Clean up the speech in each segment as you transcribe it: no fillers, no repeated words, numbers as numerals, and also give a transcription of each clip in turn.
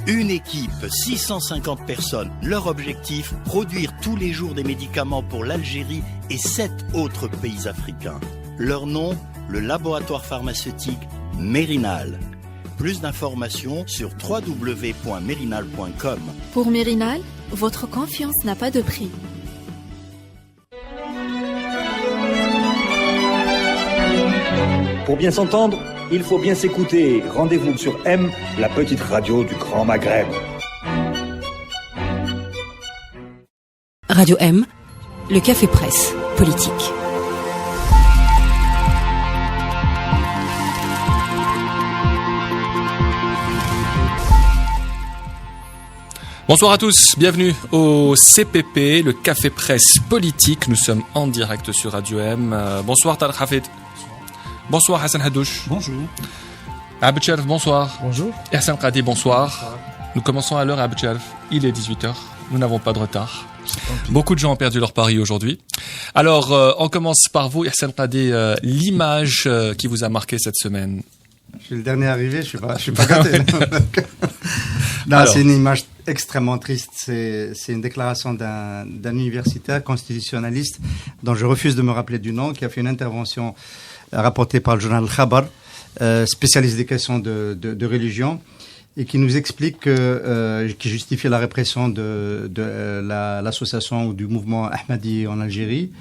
Une équipe, 650 personnes. Leur objectif, produire tous les jours des médicaments pour l'Algérie et 7 autres pays africains. Leur nom, le laboratoire pharmaceutique Mérinal. Plus d'informations sur www.mérinal.com. Pour Mérinal, votre confiance n'a pas de prix. Pour bien s'entendre, il faut bien s'écouter. Rendez-vous sur M, la petite radio du Grand Maghreb. Radio M, le café presse politique. Bonsoir à tous, bienvenue au CPP, le café presse politique. Nous sommes en direct sur Radio M. Bonsoir Talal Hafid. Bonsoir Hassan Hadouche. Bonjour. Abou Tcharf, bonsoir. Bonjour. Hassan Qadi, bonsoir. Nous commençons à l'heure Abou Tcharf. Il est 18h. Nous n'avons pas de retard. Beaucoup de gens ont perdu leur pari aujourd'hui. Alors, on commence par vous, Hassan Qadi. L'image qui vous a marqué cette semaine. Je suis le dernier arrivé, je suis pas gâté. Non, c'est une image extrêmement triste. C'est une déclaration d'un universitaire constitutionnaliste dont je refuse de me rappeler du nom, qui a fait une intervention rapportée par le journal Khabar, spécialiste des questions de religion, et qui nous explique qui justifie la répression de l'association ou du mouvement Ahmadi en Algérie,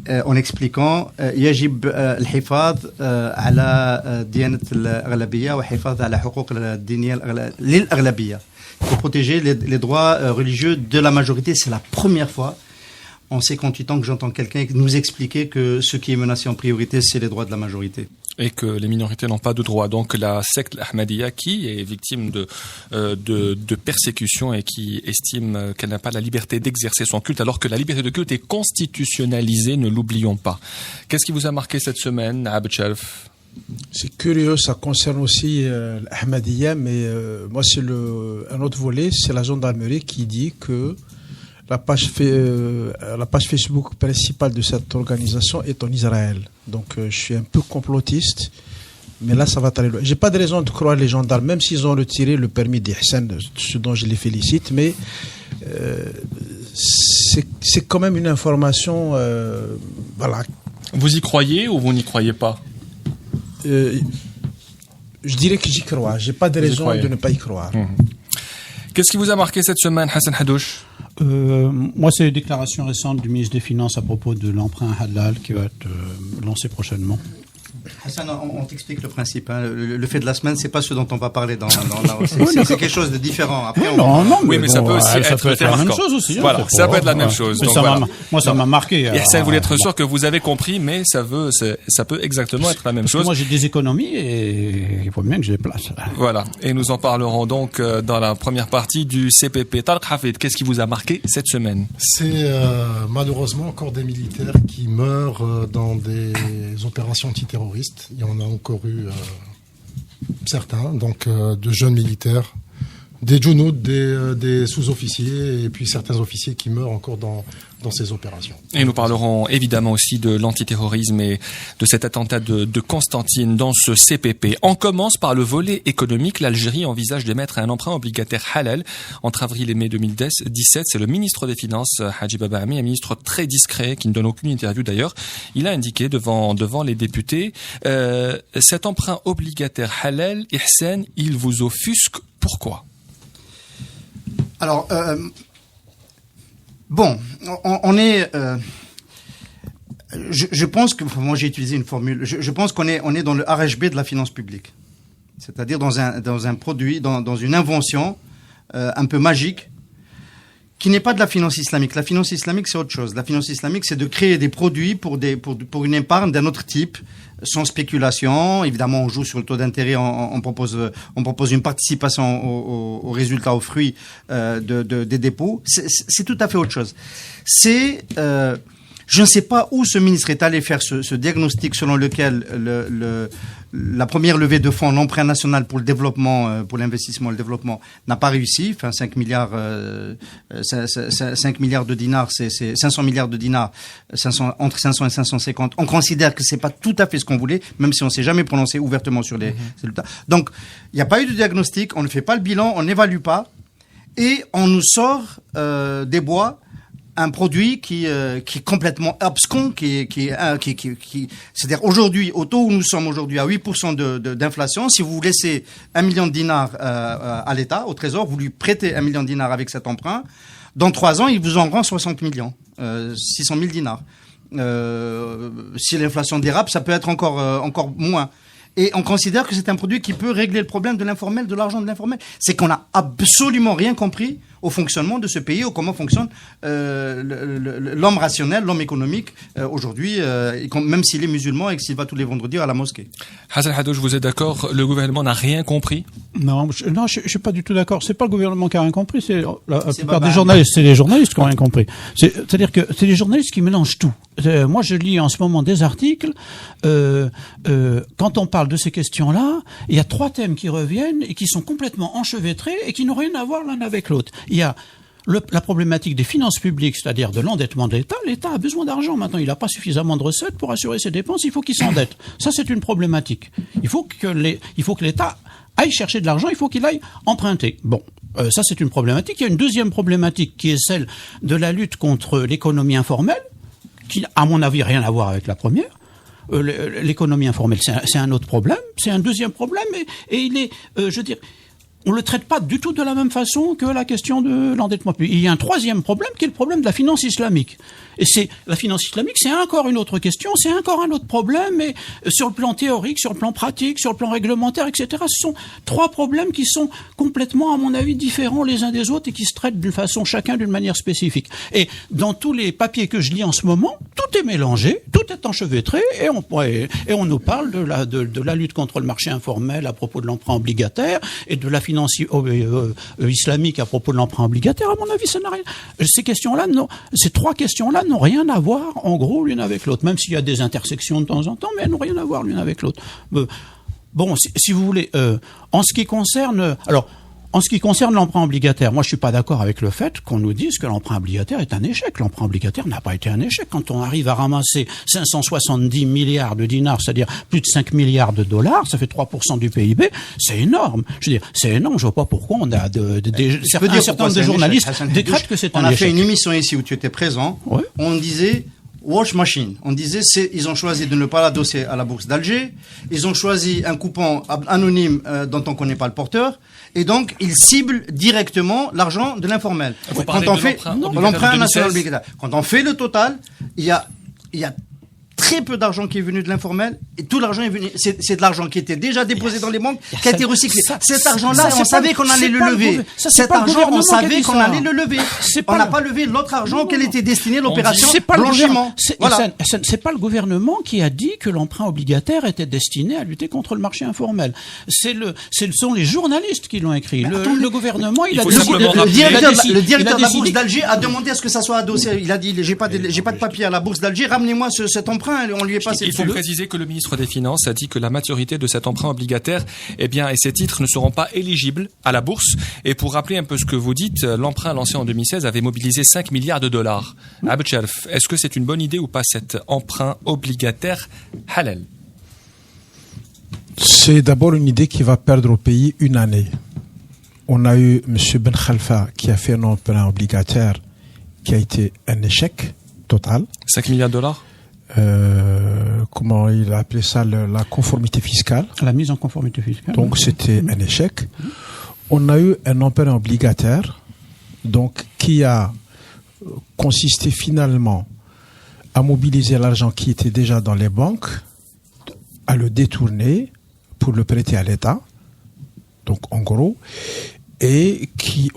en expliquant يجب الحفاظ على ديانة الأغلبية والحفاظ على حقوق الدينية للأغلبية. Il faut protéger les droits religieux de la majorité. C'est la première fois en 58 ans que j'entends quelqu'un nous expliquer que ce qui est menacé en priorité, c'est les droits de la majorité. Et que les minorités n'ont pas de droits. Donc la secte Ahmadiyya qui est victime de persécution et qui estime qu'elle n'a pas la liberté d'exercer son culte, alors que la liberté de culte est constitutionnalisée, ne l'oublions pas. Qu'est-ce qui vous a marqué cette semaine, Abou Tcharf ? C'est curieux, ça concerne aussi l'Ahmadiyya, mais moi c'est un autre volet, c'est la gendarmerie qui dit que la page Facebook principale de cette organisation est en Israël. Donc je suis un peu complotiste, mais là ça va très loin. J'ai pas de raison de croire les gendarmes, même s'ils ont retiré le permis d'Ihsan, ce dont je les félicite, mais c'est quand même une information, voilà. Vous y croyez ou vous n'y croyez pas ? Je dirais que j'y crois. J'ai pas de raison de ne pas y croire. Qu'est-ce qui vous a marqué cette semaine, Hassan Hadouche ? Moi, c'est une déclaration récente du ministre des Finances à propos de l'emprunt halal qui va être lancé prochainement. Hassan, on t'explique le principe. Hein. Le fait de la semaine, c'est pas ce dont on va parler c'est quelque chose de différent. Après, mais ça peut aussi être la même chose aussi. Voilà, ça peut être la même chose. Donc, moi, ça m'a marqué. Et Hassan voulait être sûr que vous avez compris, mais ça peut exactement être la même chose. Moi, j'ai des économies et il faut bien que je les place. Voilà. Et nous en parlerons donc dans la première partie du CPP. Talal Hafid, qu'est-ce qui vous a marqué cette semaine ? C'est malheureusement encore des militaires qui meurent dans des opérations antiterroristes. Il y en a encore eu certains, donc de jeunes militaires, des junouds, des sous-officiers et puis certains officiers qui meurent encore dans ces opérations. Et nous parlerons évidemment aussi de l'antiterrorisme et de cet attentat de Constantine dans ce CPP. On commence par le volet économique. L'Algérie envisage d'émettre un emprunt obligataire halal entre avril et mai 2017. C'est le ministre des Finances, Hadji Baba Ami, un ministre très discret qui ne donne aucune interview d'ailleurs. Il a indiqué devant les députés, cet emprunt obligataire halal, Ihsan, il vous offusque. Pourquoi ? Alors, on est. Je pense que moi j'ai utilisé une formule. Je pense qu'on est dans le RHB de la finance publique, c'est-à-dire dans un produit, dans une invention un peu magique, qui n'est pas de la finance islamique. La finance islamique, c'est autre chose. La finance islamique, c'est de créer des produits pour une épargne d'un autre type, sans spéculation. Évidemment, on joue sur le taux d'intérêt, on propose une participation aux résultats, aux fruits des dépôts. C'est tout à fait autre chose. Je ne sais pas où ce ministre est allé faire ce diagnostic selon lequel la première levée de fonds, l'emprunt national pour le développement, pour l'investissement et le développement, n'a pas réussi. Enfin, 5 milliards de dinars, c'est 500 milliards de dinars, entre 500 et 550. On considère que c'est pas tout à fait ce qu'on voulait, même si on s'est jamais prononcé ouvertement sur les résultats. Donc, il n'y a pas eu de diagnostic, on ne fait pas le bilan, on n'évalue pas, et on nous sort des bois un produit qui est complètement abscon, c'est-à-dire aujourd'hui, au taux où nous sommes aujourd'hui à 8% d'inflation, si vous laissez 1 million de dinars à l'État, au Trésor, vous lui prêtez 1 million de dinars avec cet emprunt, dans 3 ans, il vous en rend 60 millions, 600 000 dinars. Si l'inflation dérape, ça peut être encore moins. Et on considère que c'est un produit qui peut régler le problème de l'informel, de l'argent de l'informel. C'est qu'on n'a absolument rien compris au fonctionnement de ce pays, au comment fonctionne l'homme rationnel, l'homme économique aujourd'hui, même s'il est musulman et qu'il va tous les vendredis à la mosquée. Hassan Hadouche, vous êtes d'accord? Le gouvernement n'a rien compris? Non, je suis pas du tout d'accord. C'est pas le gouvernement qui a rien compris, c'est la plupart des journalistes. C'est les journalistes qui ont rien compris. C'est-à-dire que c'est les journalistes qui mélangent tout. Moi, je lis en ce moment des articles. Quand on parle de ces questions-là, il y a 3 thèmes qui reviennent et qui sont complètement enchevêtrés et qui n'ont rien à voir l'un avec l'autre. Il y a la problématique des finances publiques, c'est-à-dire de l'endettement de l'État. L'État a besoin d'argent maintenant. Il n'a pas suffisamment de recettes pour assurer ses dépenses. Il faut qu'il s'endette. Ça, c'est une problématique. Il faut que l'État aille chercher de l'argent. Il faut qu'il aille emprunter. Bon. Ça, c'est une problématique. Il y a une deuxième problématique qui est celle de la lutte contre l'économie informelle, qui, à mon avis, rien à voir avec la première. L'économie informelle, c'est un autre problème. C'est un deuxième problème et il est, on le traite pas du tout de la même façon que la question de l'endettement public. Il y a un troisième problème qui est le problème de la finance islamique. Et la finance islamique, c'est encore une autre question, c'est encore un autre problème, et sur le plan théorique, sur le plan pratique, sur le plan réglementaire, etc. Ce sont 3 problèmes qui sont complètement, à mon avis, différents les uns des autres et qui se traitent chacun d'une manière spécifique. Et dans tous les papiers que je lis en ce moment, tout est mélangé, tout est enchevêtré, et on nous parle de la lutte contre le marché informel à propos de l'emprunt obligataire et de la finance islamique à propos de l'emprunt obligataire. À mon avis, ça n'a rien. Ces 3 questions-là n'ont rien à voir, en gros, l'une avec l'autre, même s'il y a des intersections de temps en temps, mais elles n'ont rien à voir l'une avec l'autre. Bon, si vous voulez, en ce qui concerne l'emprunt obligataire, moi je suis pas d'accord avec le fait qu'on nous dise que l'emprunt obligataire est un échec. L'emprunt obligataire n'a pas été un échec. Quand on arrive à ramasser 570 milliards de dinars, c'est-à-dire plus de 5 milliards de dollars, ça fait 3% du PIB, c'est énorme. Je veux dire, c'est énorme, je vois pas pourquoi on a un certain nombre de journalistes décrètent que c'est un échec. On a fait une émission ici où tu étais présent, ouais. On disait Wash Machine. On disait, ils ont choisi de ne pas l'adosser à la bourse d'Alger. Ils ont choisi un coupon anonyme dont on ne connaît pas le porteur. Et donc, ils ciblent directement l'argent de l'informel. Quand on fait l'emprunt national obligataire, quand on fait le total, il y a très peu d'argent qui est venu de l'informel et tout l'argent est venu. C'est de l'argent qui était déjà déposé dans les banques, qui a été recyclé. Cet argent-là, on savait qu'on allait le lever. Cet argent, on savait qu'on allait le lever. On n'a pas levé l'autre argent auquel était destinée l'opération blanchiment. C'est pas le gouvernement qui a dit que l'emprunt obligataire était destiné à lutter contre le marché informel. Ce sont les journalistes qui l'ont écrit. Le gouvernement, il a décidé. Le directeur de la bourse d'Alger a demandé à ce que ça soit adossé. Il a dit, j'ai pas de papier à la bourse d'Alger, ramenez-moi cet emprunt. On lui est passé. Il faut préciser que le ministre des Finances a dit que la maturité de cet emprunt obligataire, et ces titres ne seront pas éligibles à la bourse. Et pour rappeler un peu ce que vous dites, l'emprunt lancé en 2016 avait mobilisé 5 milliards de dollars. Abou Tcherf, est-ce que c'est une bonne idée ou pas cet emprunt obligataire halal? C'est d'abord une idée qui va perdre au pays une année. On a eu M. Ben Khalfa qui a fait un emprunt obligataire qui a été un échec total. 5 milliards de dollars? Comment il a appelé ça, la conformité fiscale. La mise en conformité fiscale. Donc c'était un échec. On a eu un emprunt obligataire, donc qui a consisté finalement à mobiliser l'argent qui était déjà dans les banques, à le détourner pour le prêter à l'État. Donc en gros, et qui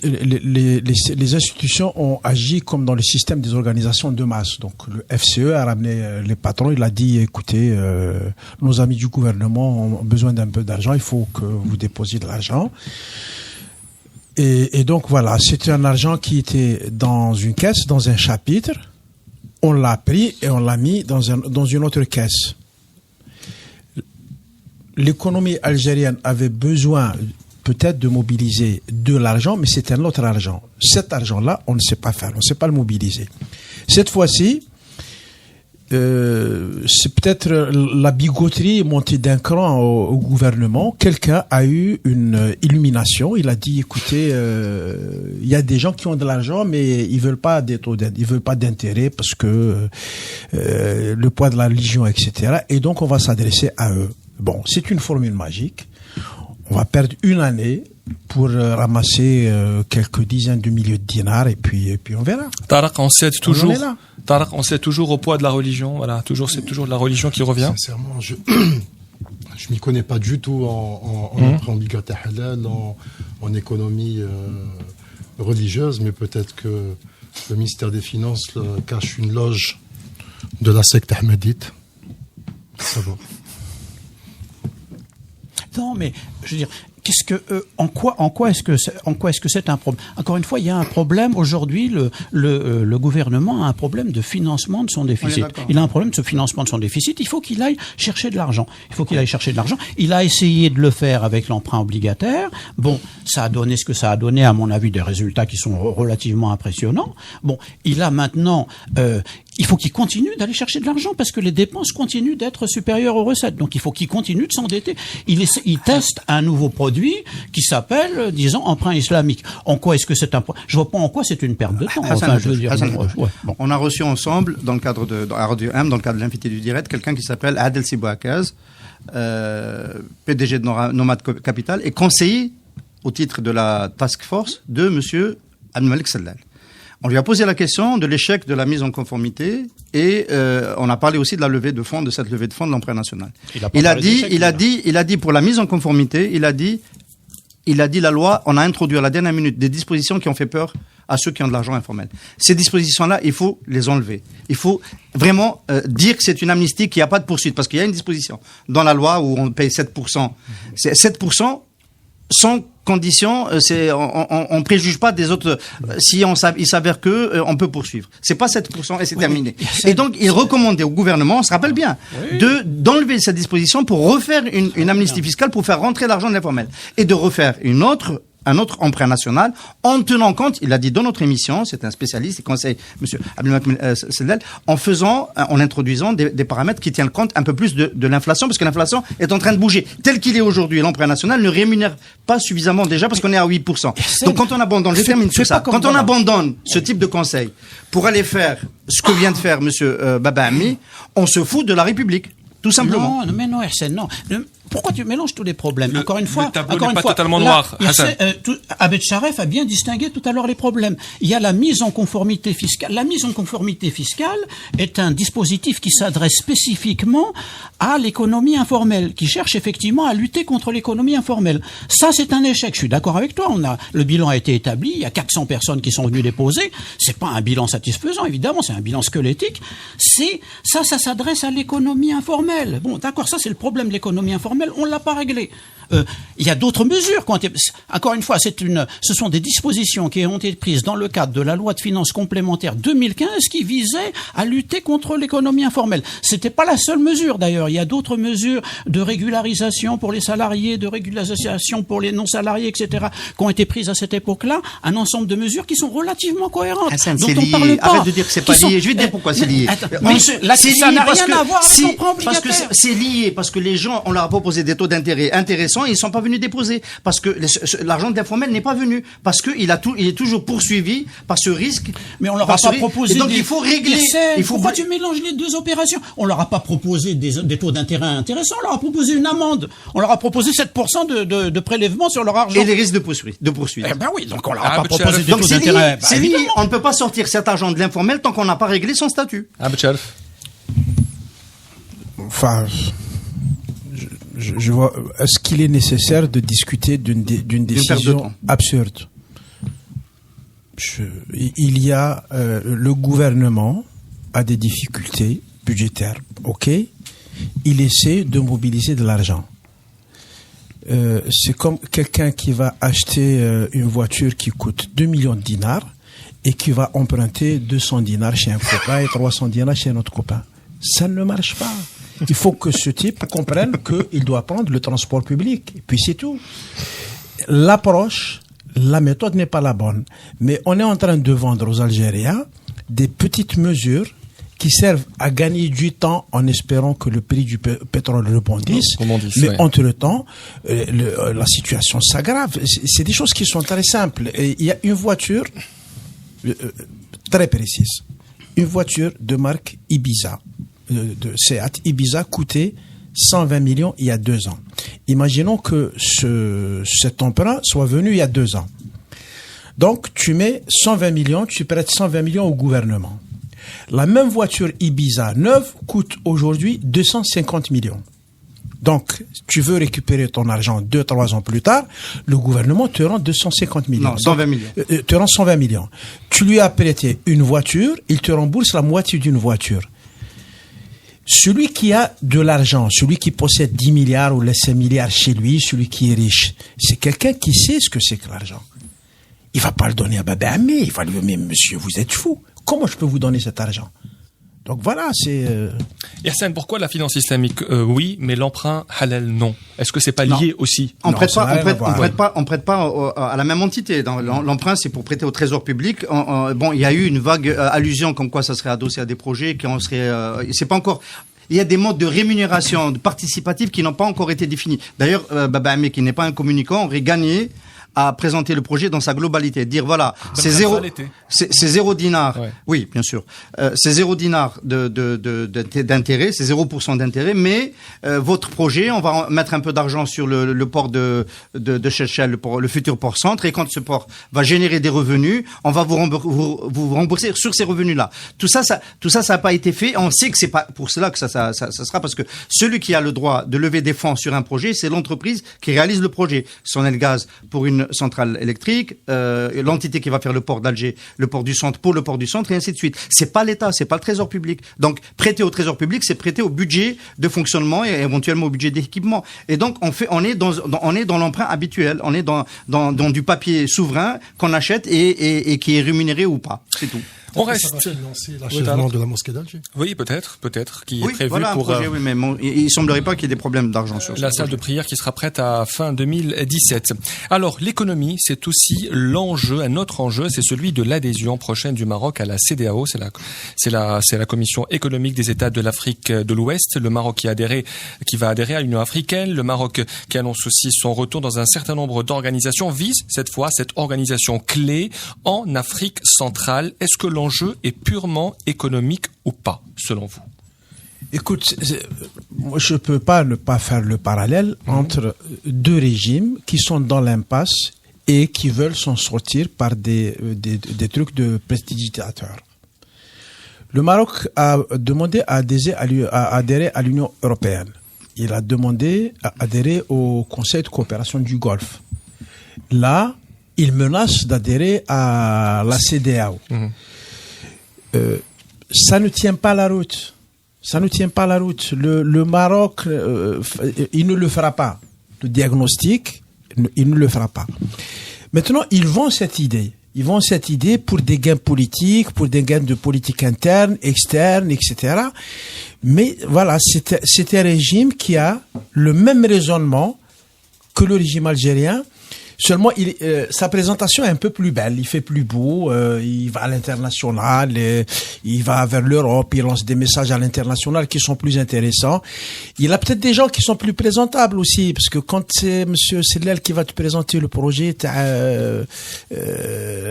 les institutions ont agi comme dans le système des organisations de masse. Donc le FCE a ramené les patrons, il a dit écoutez, nos amis du gouvernement ont besoin d'un peu d'argent, il faut que vous déposiez de l'argent. Et donc voilà, c'était un argent qui était dans une caisse, dans un chapitre. on l'a pris et on l'a mis dans une autre caisse. L'économie algérienne avait besoin peut-être de mobiliser de l'argent, mais c'est un autre argent. Cet argent-là, on ne sait pas faire, on ne sait pas le mobiliser. Cette fois-ci, c'est peut-être la bigoterie montée d'un cran au gouvernement. Quelqu'un a eu une illumination. Il a dit, écoutez, il y a des gens qui ont de l'argent, mais ils veulent pas ils veulent pas d'intérêt parce que le poids de la religion, etc. Et donc, on va s'adresser à eux. Bon, c'est une formule magique. On va perdre une année pour ramasser quelques dizaines de milliers de dinars et puis on verra. Tarek, on cède toujours au poids de la religion. Voilà, c'est toujours la religion qui revient. Sincèrement, je m'y connais pas du tout en emprunt obligataire halal, en économie religieuse, mais peut-être que le ministère des Finances cache une loge de la secte ahmadite. Ça va. Non, mais je veux dire, en quoi est-ce que c'est un problème? Encore une fois, il y a un problème aujourd'hui. Le gouvernement a un problème de financement de son déficit. Il a un problème de ce financement de son déficit. Il faut qu'il aille chercher de l'argent. Il a essayé de le faire avec l'emprunt obligataire. Bon, ça a donné ce que ça a donné, à mon avis, des résultats qui sont relativement impressionnants. Bon, il a maintenant. Il faut qu'il continue d'aller chercher de l'argent parce que les dépenses continuent d'être supérieures aux recettes. Donc il faut qu'il continue de s'endetter. Il teste un nouveau produit qui s'appelle, disons, emprunt islamique. En quoi est-ce que c'est je vois pas en quoi c'est une perte de temps. On a reçu ensemble, dans le cadre de Radio M, dans le cadre de l'invité du direct, quelqu'un qui s'appelle Adel Sibouakaz, PDG de Nomad Capital et conseiller au titre de la task force de monsieur Abdelmalek Sellal. On lui a posé la question de l'échec de la mise en conformité et on a parlé aussi de la levée de fonds, de cette levée de fonds de l'emprunt national. Il a dit pour la mise en conformité, il a dit la loi, on a introduit à la dernière minute des dispositions qui ont fait peur à ceux qui ont de l'argent informel. Ces dispositions-là, il faut les enlever. Il faut vraiment dire que c'est une amnistie, qu'il n'y a pas de poursuite, parce qu'il y a une disposition dans la loi où on paye 7%. C'est 7% sans condition, on préjuge pas des autres. Si il s'avère que on peut poursuivre. C'est pas 7% et c'est terminé. Et donc il recommandait au gouvernement, on se rappelle bien, d'enlever cette disposition pour refaire une amnistie fiscale pour faire rentrer l'argent de l'informel et de refaire un autre emprunt national en tenant compte, il a dit dans notre émission, c'est un spécialiste, il conseille monsieur Abdelmalek Sellal, en introduisant des paramètres qui tiennent compte un peu plus de l'inflation, parce que l'inflation est en train de bouger. Tel qu'il est aujourd'hui, l'emprunt national ne rémunère pas suffisamment déjà parce qu'on est à 8%. Donc quand on abandonne, quand on abandonne ce type de conseil pour aller faire ce que vient de faire monsieur Baba Ami, on se fout de la République. Tout simplement. Non, mais non, Arsène, non. Pourquoi tu mélanges tous les problèmes? Encore une fois, le tableau n'est pas totalement noir. Abed Sharef a bien distingué tout à l'heure les problèmes. Il y a la mise en conformité fiscale. La mise en conformité fiscale est un dispositif qui s'adresse spécifiquement à l'économie informelle, qui cherche effectivement à lutter contre l'économie informelle. Ça, c'est un échec. Je suis d'accord avec toi. Le bilan a été établi. Il y a 400 personnes qui sont venues déposer. C'est pas un bilan satisfaisant, évidemment. C'est un bilan squelettique. Ça s'adresse à l'économie informelle. Bon, d'accord. Ça, c'est le problème de l'économie informelle. On l'a pas réglé. Il y a d'autres mesures. Encore une fois, ce sont des dispositions qui ont été prises dans le cadre de la loi de finances complémentaire 2015 qui visait à lutter contre l'économie informelle. C'était pas la seule mesure d'ailleurs. Il y a d'autres mesures de régularisation pour les salariés, de régularisation pour les non-salariés, etc., qui ont été prises à cette époque-là. Un ensemble de mesures qui sont relativement cohérentes. Hassan, c'est lié. Arrête de dire que c'est pas lié. Je vais te dire pourquoi c'est lié. Ça n'a rien à voir avec l'emprunt obligataire. Parce que c'est lié, parce que les gens, on leur a proposé des taux d'intérêt intéressants et ils sont pas venus déposer. Parce que l'argent de l'informel n'est pas venu. Parce qu'il est toujours poursuivi par ce risque. Mais on leur a pas proposé. Et donc il faut régler. Pourquoi tu mélanges les deux opérations? On leur a pas proposé des taux d'intérêt intéressants. On leur a proposé une amende. On leur a proposé 7% de prélèvement sur leur argent. Et les risques de poursuite. Eh ben oui, donc on leur a pas proposé des taux d'intérêt. C'est lié. On ne peut pas sortir cet argent de l'informel tant qu'on n'a pas réglé son statut. Enfin, je vois. Est-ce qu'il est nécessaire de discuter d'une décision absurde? Il y a le gouvernement a des difficultés budgétaires, ok. Il essaie de mobiliser de l'argent. C'est comme quelqu'un qui va acheter une voiture qui coûte 2 millions de dinars et qui va emprunter 200 dinars chez un copain et 300 dinars chez un autre copain. Ça ne marche pas. Il faut que ce type comprenne qu'il doit prendre le transport public. Et puis c'est tout. L'approche, la méthode n'est pas la bonne. Mais on est en train de vendre aux Algériens des petites mesures qui servent à gagner du temps en espérant que le prix du pétrole rebondisse. Mais entre-temps, la situation s'aggrave. C'est des choses qui sont très simples. Et il y a une voiture très précise. Une voiture de marque Ibiza, de Seat Ibiza, coûtait 120 millions il y a 2 ans. Imaginons que cet emprunt soit venu il y a 2 ans. Donc, tu mets 120 millions, tu prêtes 120 millions au gouvernement. La même voiture Ibiza neuve coûte aujourd'hui 250 millions. Donc, tu veux récupérer ton argent 2-3 ans plus tard, le gouvernement te rend 250 millions. Non, 120 millions. Te rend 120 millions. Tu lui as prêté une voiture, il te rembourse la moitié d'une voiture. Celui qui a de l'argent, celui qui possède 10 milliards ou les 5 milliards chez lui, celui qui est riche, c'est quelqu'un qui sait ce que c'est que l'argent. Il va pas le donner à Baba Amé, il va lui dire, mais monsieur, vous êtes fou. Comment je peux vous donner cet argent? Donc voilà, c'est... Yassine, pourquoi la finance islamique oui, mais l'emprunt halal non? Est-ce que c'est pas lié aussi? On prête pas à la même entité. L'emprunt, c'est pour prêter au trésor public. Bon, il y a eu une vague allusion comme quoi ça serait adossé à des projets qui en seraient... c'est pas encore... Il y a des modes de rémunération participative qui n'ont pas encore été définis. D'ailleurs, Baba Amé, qui n'est pas un communicant, aurait gagné à présenter le projet dans sa globalité, dire voilà, c'est 0 dinar. Ouais. Oui, bien sûr. C'est 0 dinar d'intérêt, c'est 0% d'intérêt, mais votre projet, on va mettre un peu d'argent sur le port de Chefchaouen, le futur port centre, et quand ce port va générer des revenus, on va vous rembourser sur ces revenus-là. Tout ça n'a pas été fait. On sait que c'est pas pour cela que ça sera, parce que celui qui a le droit de lever des fonds sur un projet, c'est l'entreprise qui réalise le projet. Sonelgaz pour une centrale électrique, l'entité qui va faire le port d'Alger, le port du centre pour le port du centre, et ainsi de suite. C'est pas l'État, c'est pas le trésor public. Donc, prêter au trésor public, c'est prêter au budget de fonctionnement et éventuellement au budget d'équipement. Et donc, on est dans l'emprunt habituel, on est dans du papier souverain qu'on achète et qui est rémunéré ou pas. C'est tout. On reste. Ça va financer l'achèvement de la mosquée d'Alger. Oui, peut-être, qui est prévu voilà, pour. Projet, oui, mais il semblerait pas qu'il y ait des problèmes d'argent sur la salle de prière qui sera prête à fin 2017. Alors, l'économie, c'est aussi l'enjeu, un autre enjeu, c'est celui de l'adhésion prochaine du Maroc à la CEDEAO. C'est la Commission économique des États de l'Afrique de l'Ouest. Le Maroc qui va adhérer à l'Union africaine. Le Maroc qui annonce aussi son retour dans un certain nombre d'organisations vise cette fois cette organisation clé en Afrique centrale. Est-ce que l'enjeu est purement économique ou pas, selon vous? Écoute, moi je peux pas ne pas faire le parallèle entre deux régimes qui sont dans l'impasse et qui veulent s'en sortir par des trucs de prestigitateurs. Le Maroc a demandé à adhérer à l'Union européenne. Il a demandé à adhérer au Conseil de coopération du Golfe. Là, il menace d'adhérer à la CEDEAO. Ça ne tient pas la route. Ça ne tient pas la route. Le Maroc, il ne le fera pas. Le diagnostic, il ne le fera pas. Maintenant, ils vendent cette idée. Ils vendent cette idée pour des gains politiques, pour des gains de politique interne, externe, etc. Mais voilà, c'est un régime qui a le même raisonnement que le régime algérien. Seulement, sa présentation est un peu plus belle. Il fait plus beau. Il va à l'international. Il va vers l'Europe. Il lance des messages à l'international qui sont plus intéressants. Il a peut-être des gens qui sont plus présentables aussi, parce que quand c'est Monsieur Sellel qui va te présenter le projet,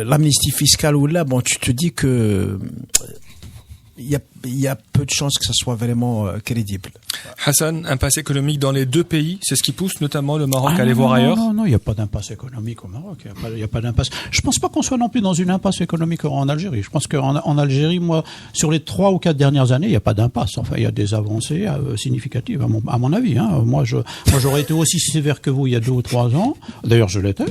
l'amnistie fiscale ou là, bon, tu te dis que il y a peu de chances que ça soit vraiment crédible. Hassan, impasse économique dans les deux pays, c'est ce qui pousse notamment le Maroc à aller voir ailleurs? Non, il n'y a pas d'impasse économique au Maroc. Il n'y a pas d'impasse. Je pense pas qu'on soit non plus dans une impasse économique en Algérie. Je pense qu'en Algérie, moi, sur les 3 ou 4 dernières années, il n'y a pas d'impasse. Enfin, il y a des avancées significatives, à mon avis. Moi, j'aurais été aussi sévère que vous il y a 2 ou 3 ans. D'ailleurs, je l'étais.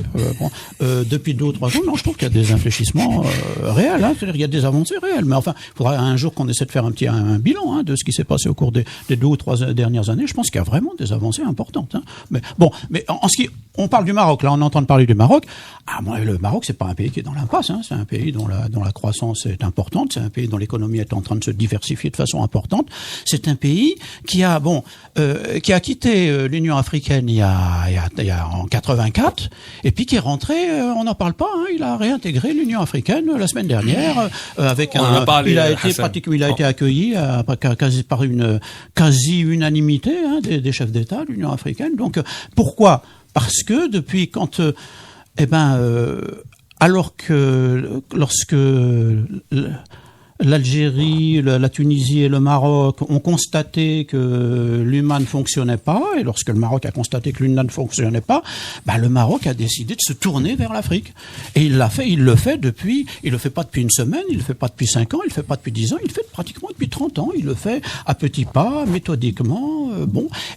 Depuis 2 ou 3 ans, non, je trouve qu'il y a des infléchissements réels. C'est-à-dire, il y a des avancées réelles. Mais enfin, il faudra un jour qu'on essaie de faire un bilan de ce qui s'est passé au cours des 2 ou 3 dernières années. Je pense qu'il y a vraiment des avancées importantes. Mais bon, mais en ce qui on parle du Maroc, là, on entend parler du Maroc. Ah, moi, le Maroc, c'est pas un pays qui est dans l'impasse, hein. C'est un pays dont la croissance est importante. C'est un pays dont l'économie est en train de se diversifier de façon importante. C'est un pays qui a quitté l'Union africaine il y a en 84, et puis qui est rentré, on n'en parle pas, hein. Il a réintégré l'Union africaine la semaine dernière, il a été accueilli par une quasi unanimité, hein, des chefs d'État de l'Union africaine. Donc, pourquoi? Parce que depuis alors que lorsque l'Algérie, la Tunisie et le Maroc ont constaté que l'UMA ne fonctionnait pas, et lorsque le Maroc a constaté que l'UMA ne fonctionnait pas, le Maroc a décidé de se tourner vers l'Afrique. Et il le fait pas depuis une semaine, il le fait pas depuis 5 ans, il le fait pas depuis 10 ans, il le fait pratiquement depuis 30 ans, il le fait à petits pas, méthodiquement,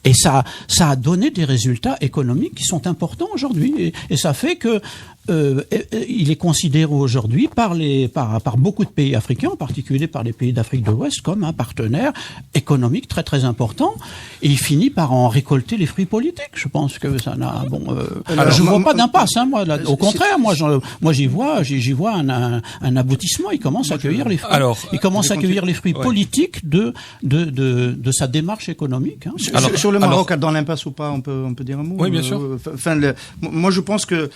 et ça a donné des résultats économiques qui sont importants aujourd'hui, et ça fait que il est considéré aujourd'hui par beaucoup de pays africains, en particulier par les pays d'Afrique de l'Ouest, comme un partenaire économique très très important. Et il finit par en récolter les fruits politiques. Je pense que ça n'a. Je vois pas d'impasse. Hein, moi, au contraire, moi j'y vois un aboutissement. Il commence à accueillir les fruits. Il commence à accueillir les fruits politiques de sa démarche économique. Hein. Sur le Maroc, dans l'impasse ou pas, on peut dire un mot. Oui, bien sûr. Moi, je pense que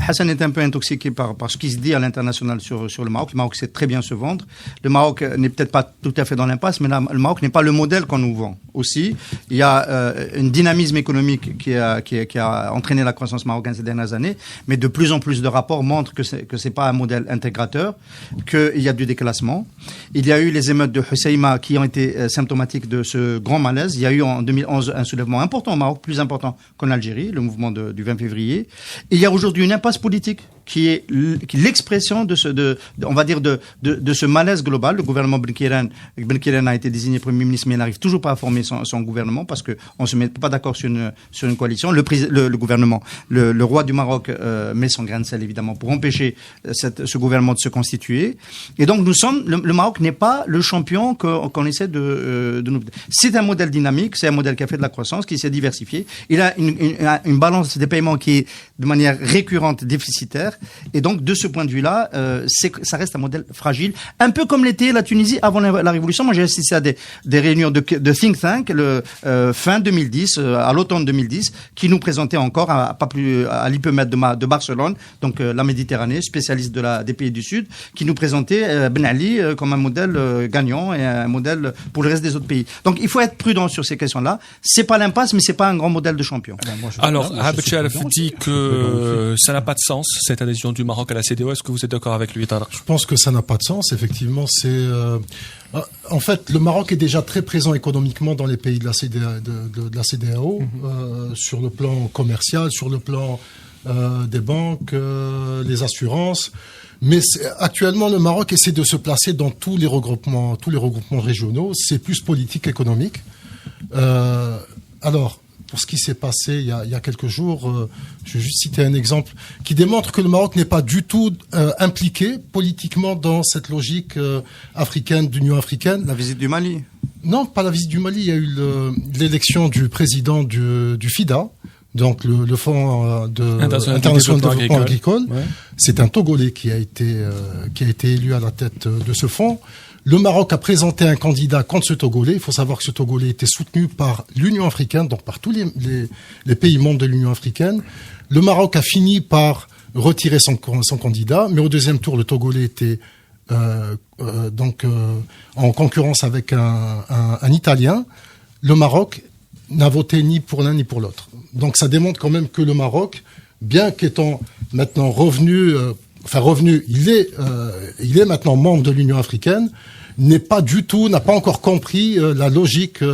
Hassan est un peu intoxiqué par ce qui se dit à l'international sur le Maroc. Le Maroc sait très bien se vendre. Le Maroc n'est peut-être pas tout à fait dans l'impasse, mais le Maroc n'est pas le modèle qu'on nous vend. Aussi, il y a un dynamisme économique qui a entraîné la croissance marocaine ces dernières années, mais de plus en plus de rapports montrent que c'est pas un modèle intégrateur, qu'il y a du déclassement. Il y a eu les émeutes de Hoceima qui ont été symptomatiques de ce grand malaise. Il y a eu en 2011 un soulèvement important au Maroc, plus important qu'en Algérie, le mouvement du 20 février. Et il y a aujourd'hui une impasse politique qui est l'expression de ce malaise global. Le gouvernement Ben Keren a été désigné Premier ministre, mais il n'arrive toujours pas à former son gouvernement parce qu'on ne se met pas d'accord sur une coalition. Le gouvernement, le roi du Maroc met son grain de sel, évidemment, pour empêcher ce gouvernement de se constituer. Et donc, le Maroc n'est pas le champion qu'on essaie de nous... C'est un modèle dynamique, c'est un modèle qui a fait de la croissance, qui s'est diversifié. Il a une balance des paiements qui est de manière récurrente déficitaire. Et donc, de ce point de vue-là, ça reste un modèle fragile, un peu comme l'était la Tunisie avant la Révolution. Moi, j'ai assisté à des réunions de think tank fin 2010, à l'automne 2010, qui nous présentaient encore à l'hypomètre de Barcelone, donc la Méditerranée, spécialiste des pays du Sud, qui nous présentait Ben Ali comme un modèle gagnant et un modèle pour le reste des autres pays. Donc, il faut être prudent sur ces questions-là. C'est pas l'impasse, mais c'est pas un grand modèle de champion. Alors, Habib Sharaf dit que ça n'a pas de sens, cette adhésion du Maroc à la CEDEAO. Est-ce que vous êtes d'accord avec lui, Tariq ? Je pense que ça n'a pas de sens. Effectivement, en fait, le Maroc est déjà très présent économiquement dans les pays de la CEDEAO, sur le plan commercial, sur le plan des banques, les assurances. Mais actuellement, le Maroc essaie de se placer dans tous les regroupements régionaux. C'est plus politique qu'économique. Alors, pour ce qui s'est passé il y a quelques jours, je vais juste citer un exemple qui démontre que le Maroc n'est pas du tout impliqué politiquement dans cette logique africaine, d'Union africaine. La visite du Mali ? Non, pas la visite du Mali. Il y a eu l'élection du président du FIDA, donc le Fonds international de développement agricole. Ouais. C'est un Togolais qui a été élu à la tête de ce fonds. Le Maroc a présenté un candidat contre ce Togolais. Il faut savoir que ce Togolais était soutenu par l'Union africaine, donc par tous les pays membres de l'Union africaine. Le Maroc a fini par retirer son candidat, mais au deuxième tour, le Togolais était en concurrence avec un Italien. Le Maroc n'a voté ni pour l'un ni pour l'autre. Donc ça démontre quand même que le Maroc, bien qu'étant maintenant revenu, il est maintenant membre de l'Union africaine, n'a pas encore compris la logique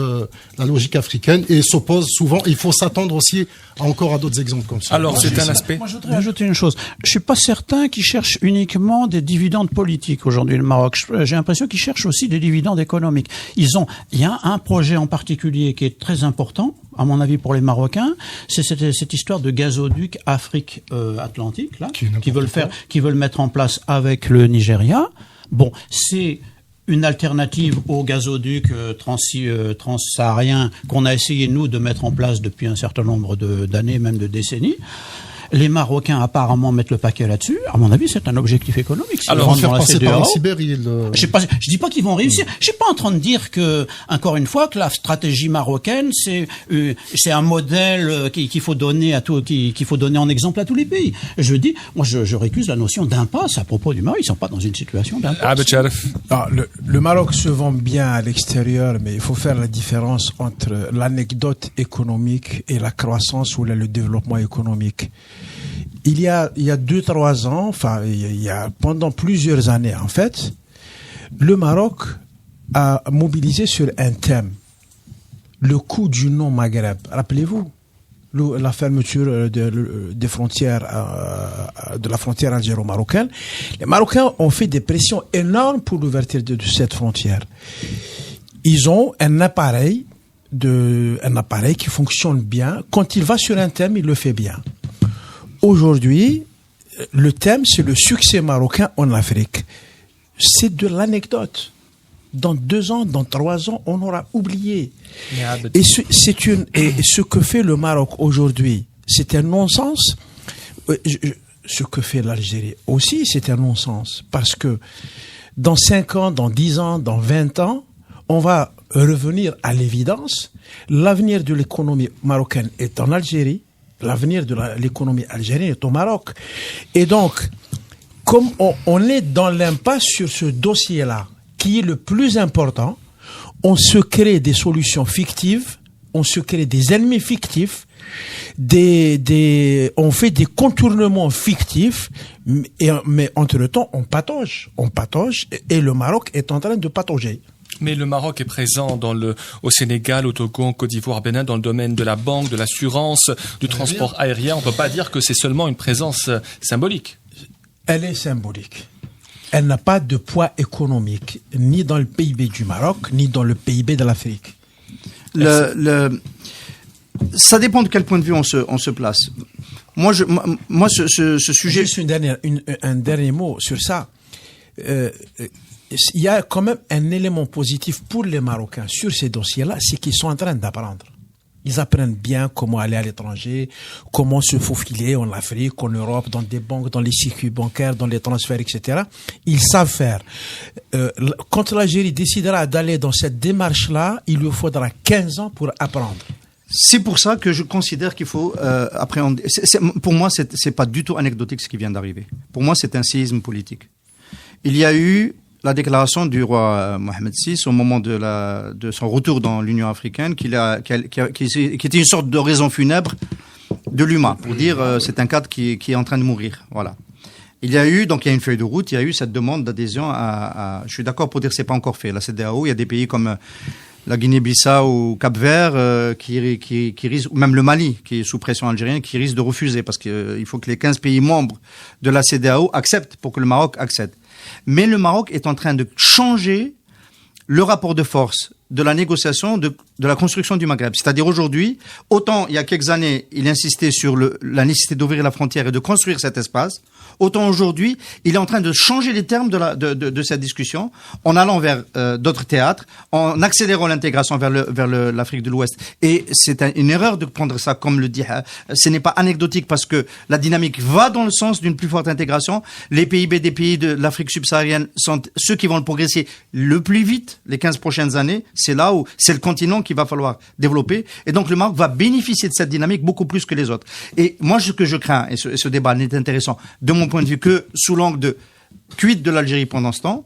africaine et s'oppose souvent. Il faut s'attendre aussi encore à d'autres exemples comme ça. Alors, c'est un aspect. Moi, je voudrais ajouter une chose. Je suis pas certain qu'ils cherchent uniquement des dividendes politiques aujourd'hui, le Maroc. J'ai l'impression qu'ils cherchent aussi des dividendes économiques. Il y a un projet en particulier qui est très important, à mon avis, pour les Marocains. C'est cette histoire de gazoduc Afrique Atlantique, là, qu'ils veulent mettre en place avec le Nigeria. Bon, c'est une alternative au gazoduc transsaharien qu'on a essayé, nous, de mettre en place depuis un certain nombre d'années, même de décennies. Les Marocains apparemment mettent le paquet là-dessus. À mon avis, c'est un objectif économique. Alors, faire passer par la Sibérie. Je dis pas qu'ils vont réussir. Je suis pas en train de dire que, encore une fois, que la stratégie marocaine c'est un modèle qu'il faut donner qu'il faut donner en exemple à tous les pays. Je dis, moi, je récuse la notion d'impasse à propos du Maroc. Ils sont pas dans une situation d'impasse. Le Maroc se vend bien à l'extérieur, mais il faut faire la différence entre l'anecdote économique et la croissance ou le développement économique. Il y a 2-3 ans, il y a pendant plusieurs années en fait, le Maroc a mobilisé sur un thème, le coût du non-Maghreb. Rappelez-vous, la fermeture des frontières, de la frontière algéro-marocaine. Les Marocains ont fait des pressions énormes pour l'ouverture de cette frontière. Ils ont un appareil qui fonctionne bien. Quand il va sur un thème, il le fait bien. Aujourd'hui, le thème, c'est le succès marocain en Afrique. C'est de l'anecdote. Dans 2 ans, dans 3 ans, on aura oublié. Et ce que fait le Maroc aujourd'hui, c'est un non-sens. Ce que fait l'Algérie aussi, c'est un non-sens. Parce que dans 5 ans, dans 10 ans, dans 20 ans, on va revenir à l'évidence. L'avenir de l'économie marocaine est en Algérie. L'avenir de l'économie algérienne est au Maroc. Et donc, comme on est dans l'impasse sur ce dossier-là, qui est le plus important, on se crée des solutions fictives, on se crée des ennemis fictifs, on fait des contournements fictifs, mais entre-temps, on patauge, et le Maroc est en train de patauger. Mais le Maroc est présent au Sénégal, au Togo, en Côte d'Ivoire, Bénin, dans le domaine de la banque, de l'assurance, du transport aérien. On ne peut pas dire que c'est seulement une présence symbolique. Elle est symbolique. Elle n'a pas de poids économique, ni dans le PIB du Maroc, ni dans le PIB de l'Afrique. Ça dépend de quel point de vue on se place. Moi, ce sujet... Juste un dernier mot sur ça. Il y a quand même un élément positif pour les Marocains sur ces dossiers-là, c'est qu'ils sont en train d'apprendre. Ils apprennent bien comment aller à l'étranger, comment se faufiler en Afrique, en Europe, dans des banques, dans les circuits bancaires, dans les transferts, etc. Ils savent faire. Quand l'Algérie décidera d'aller dans cette démarche-là, il lui faudra 15 ans pour apprendre. C'est pour ça que je considère qu'il faut appréhender. Pour moi, c'est pas du tout anecdotique ce qui vient d'arriver. Pour moi, c'est un séisme politique. Il y a eu la déclaration du roi Mohamed VI au moment de son retour dans l'Union africaine, qui était une sorte de raison funèbre de l'UMA, pour dire c'est un cadre qui est en train de mourir. Voilà. Il y a une feuille de route, il y a eu cette demande d'adhésion je suis d'accord pour dire que c'est pas encore fait. La CEDEAO, il y a des pays comme la Guinée-Bissau ou Cap-Vert qui risquent, ou même le Mali, qui est sous pression algérienne, qui risque de refuser, parce qu'il faut que les 15 pays membres de la CEDEAO acceptent pour que le Maroc accède. Mais le Maroc est en train de changer le rapport de force de la négociation de la construction du Maghreb. C'est-à-dire aujourd'hui, autant il y a quelques années, il insistait sur la nécessité d'ouvrir la frontière et de construire cet espace, autant aujourd'hui, il est en train de changer les termes de cette discussion en allant vers d'autres théâtres, en accélérant l'intégration vers l'Afrique de l'Ouest. Et c'est une erreur de prendre ça comme le dit. Ce n'est pas anecdotique parce que la dynamique va dans le sens d'une plus forte intégration. Les PIB des pays de l'Afrique subsaharienne sont ceux qui vont le progresser le plus vite les 15 prochaines années. C'est là où c'est le continent qu'il va falloir développer. Et donc le Maroc va bénéficier de cette dynamique beaucoup plus que les autres. Et moi, ce que je crains, et ce débat n'est intéressant de mon point de vue que sous l'angle de quid de l'Algérie pendant ce temps,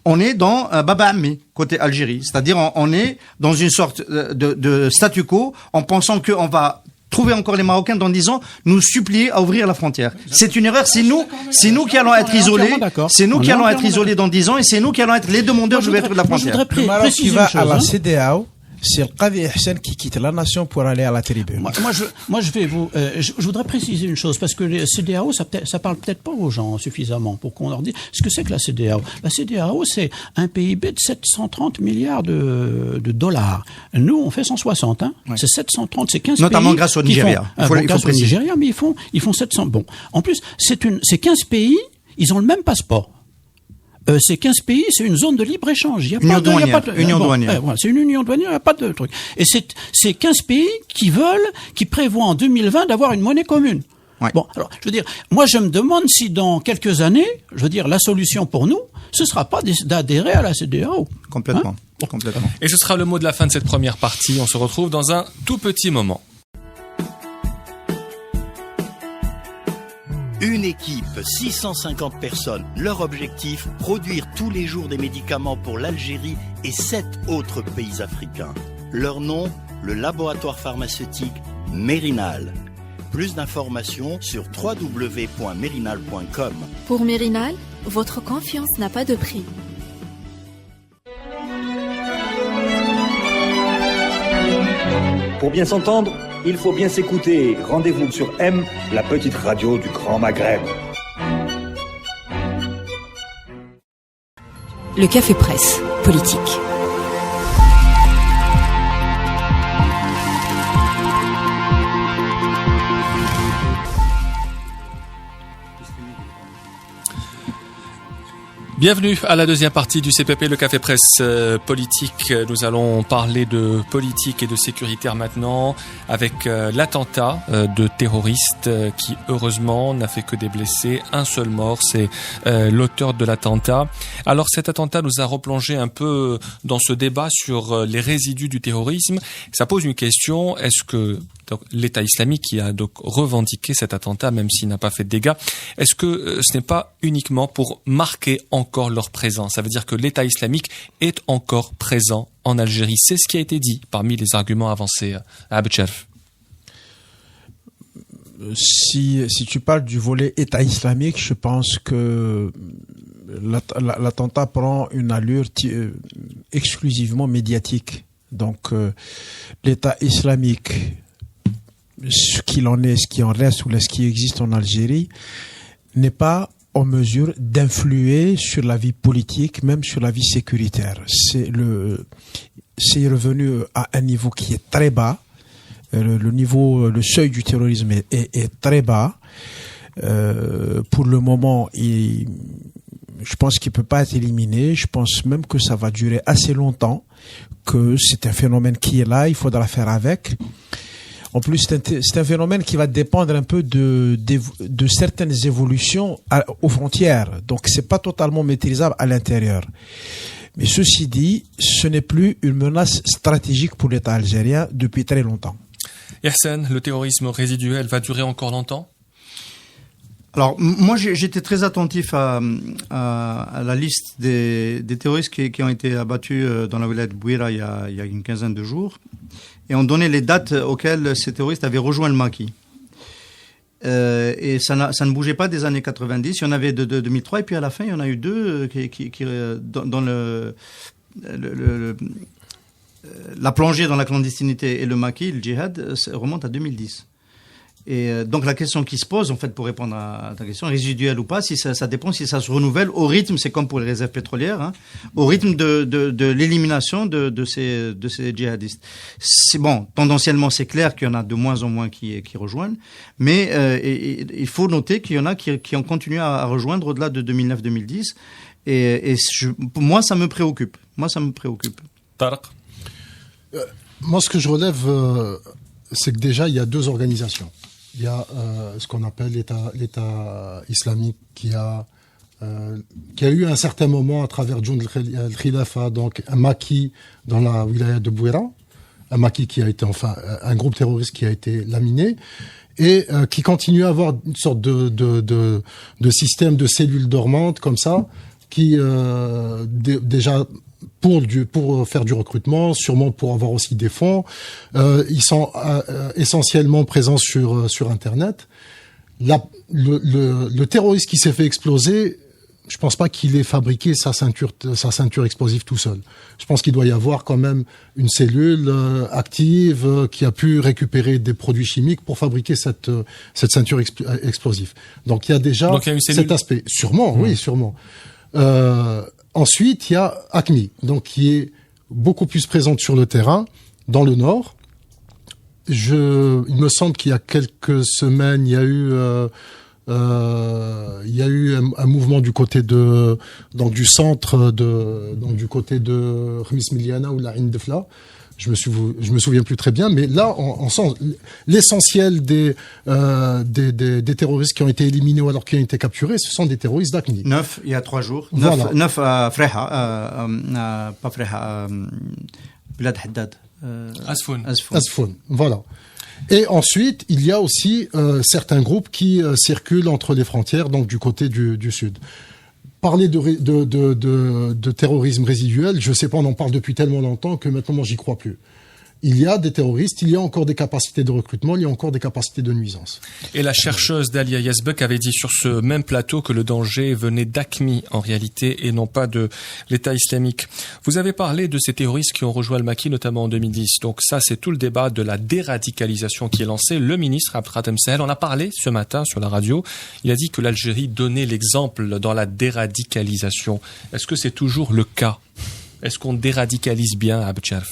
on est dans Baba Ammi, côté Algérie. C'est-à-dire on est dans une sorte de statu quo en pensant qu'on va trouver encore les Marocains dans 10 ans nous supplier à ouvrir la frontière. C'est une erreur. C'est nous qui allons être isolés. C'est nous qui allons être isolés dans 10 ans et c'est nous qui allons être les demandeurs de l'ouverture de la frontière. Le Maroc qui va à la CEDEAO, c'est le Qadi Hussein qui quitte la nation pour aller à la tribune. Je voudrais préciser une chose, parce que les CEDEAO, ça parle peut-être pas aux gens suffisamment pour qu'on leur dise ce que c'est que la CEDEAO. La CEDEAO, c'est un PIB de 730 milliards de dollars. Nous, on fait 160, hein. Ouais. C'est 730, c'est 15 notamment pays. Grâce au Nigeria. Grâce au Nigeria, mais ils font 700. Bon. En plus, c'est 15 pays, ils ont le même passeport. c'est 15 pays, c'est une zone de libre-échange. Il y a Union pas de, douanière. y a pas de, Union douanière. Voilà, c'est une union douanière, il n'y a pas de truc. Et c'est 15 pays qui prévoient en 2020 d'avoir une monnaie commune. Ouais. Bon, alors, je veux dire, moi je me demande si dans quelques années, je veux dire, la solution pour nous, ce sera pas d'adhérer à la CEDEAO. Complètement. Complètement. Et ce sera le mot de la fin de cette première partie. On se retrouve dans un tout petit moment. Une équipe, 650 personnes. Leur objectif, produire tous les jours des médicaments pour l'Algérie et 7 autres pays africains. Leur nom, le laboratoire pharmaceutique Mérinal. Plus d'informations sur www.mérinal.com. Pour Mérinal, votre confiance n'a pas de prix. Pour bien s'entendre, il faut bien s'écouter. Rendez-vous sur M, la petite radio du Grand Maghreb. Le Café Presse, politique. Bienvenue à la deuxième partie du CPP, le Café Presse politique. Nous allons parler de politique et de sécuritaire maintenant avec l'attentat de terroristes qui heureusement n'a fait que des blessés. Un seul mort, c'est l'auteur de l'attentat. Alors cet attentat nous a replongé un peu dans ce débat sur les résidus du terrorisme. Ça pose une question, est-ce que donc, l'État islamique qui a donc revendiqué cet attentat, même s'il n'a pas fait de dégâts, est-ce que ce n'est pas uniquement pour marquer encore leur présence? Ça veut dire que l'État islamique est encore présent en Algérie. C'est ce qui a été dit parmi les arguments avancés à Abdcherf. Si tu parles du volet État islamique, je pense que l'attentat prend une allure exclusivement médiatique. Donc l'État islamique, ce qu'il en est, ce qui en reste ou ce qui existe en Algérie, n'est pas en mesure d'influer sur la vie politique, même sur la vie sécuritaire. C'est revenu à un niveau qui est très bas. Le seuil du terrorisme est très bas. Pour le moment, je pense qu'il peut pas être éliminé. Je pense même que ça va durer assez longtemps, que c'est un phénomène qui est là, il faudra faire avec. En plus, c'est un phénomène qui va dépendre un peu de certaines évolutions aux frontières. Donc, c'est pas totalement maîtrisable à l'intérieur. Mais ceci dit, ce n'est plus une menace stratégique pour l'État algérien depuis très longtemps. Yersen, le terrorisme résiduel va durer encore longtemps? Alors, moi, j'étais très attentif à la liste des terroristes qui ont été abattus dans la wilaya de Bouira il y a une quinzaine de jours. Et on donnait les dates auxquelles ces terroristes avaient rejoint le maquis. Et ça ne bougeait pas des années 90. Il y en avait de 2003, et puis à la fin, il y en a eu deux qui dans la plongée dans la clandestinité et le maquis, le djihad, remonte à 2010. Et donc la question qui se pose, en fait, pour répondre à ta question, résiduelle ou pas, si ça dépend si ça se renouvelle au rythme, c'est comme pour les réserves pétrolières, hein, au rythme de l'élimination de ces djihadistes. C'est bon, tendanciellement c'est clair qu'il y en a de moins en moins qui rejoignent, mais il faut noter qu'il y en a qui ont continué à rejoindre au-delà de 2009-2010, et moi ça me préoccupe. Tarek. Moi, ce que je relève, c'est que déjà il y a deux organisations. Il y a ce qu'on appelle l'État islamique qui a eu à un certain moment à travers Jund al-Khilafa, donc un maquis dans la wilaya de Bouira, un maquis qui a été un groupe terroriste qui a été laminé et qui continue à avoir une sorte de système de cellules dormantes comme ça qui déjà pour faire du recrutement, sûrement pour avoir aussi des fonds. Ils sont essentiellement présents sur Internet. Le terroriste qui s'est fait exploser, je pense pas qu'il ait fabriqué sa ceinture explosive tout seul. Je pense qu'il doit y avoir quand même une cellule active qui a pu récupérer des produits chimiques pour fabriquer cette ceinture explosive. Donc il y a déjà cet aspect. Sûrement, oui, sûrement. Ensuite, il y a AQMI, donc qui est beaucoup plus présente sur le terrain, dans le nord. Il me semble qu'il y a quelques semaines, il y a eu Il y a eu un mouvement du côté du centre du côté de Khamis Miliana ou la Ain Defla. Je me souviens plus très bien, mais là, on sent l'essentiel des terroristes qui ont été éliminés ou alors qui ont été capturés, ce sont des terroristes d'Aqmi. 9 il y a 3 jours. Voilà. 9 à Freha, pas Freha, Bilad Haddad. Asfoun, voilà. Et ensuite, il y a aussi certains groupes qui circulent entre les frontières, donc du côté du sud. Parler de terrorisme résiduel, je sais pas, on en parle depuis tellement longtemps que maintenant, moi, j'y crois plus. Il y a des terroristes, il y a encore des capacités de recrutement, il y a encore des capacités de nuisance. Et la chercheuse Dalia Yazbek avait dit sur ce même plateau que le danger venait d'Aqmi en réalité et non pas de l'État islamique. Vous avez parlé de ces terroristes qui ont rejoint le Maquis notamment en 2010. Donc ça, c'est tout le débat de la déradicalisation qui est lancé. Le ministre Abdelrahman Sahel en a parlé ce matin sur la radio. Il a dit que l'Algérie donnait l'exemple dans la déradicalisation. Est-ce que c'est toujours le cas? Est-ce qu'on déradicalise bien à Abdelrahman?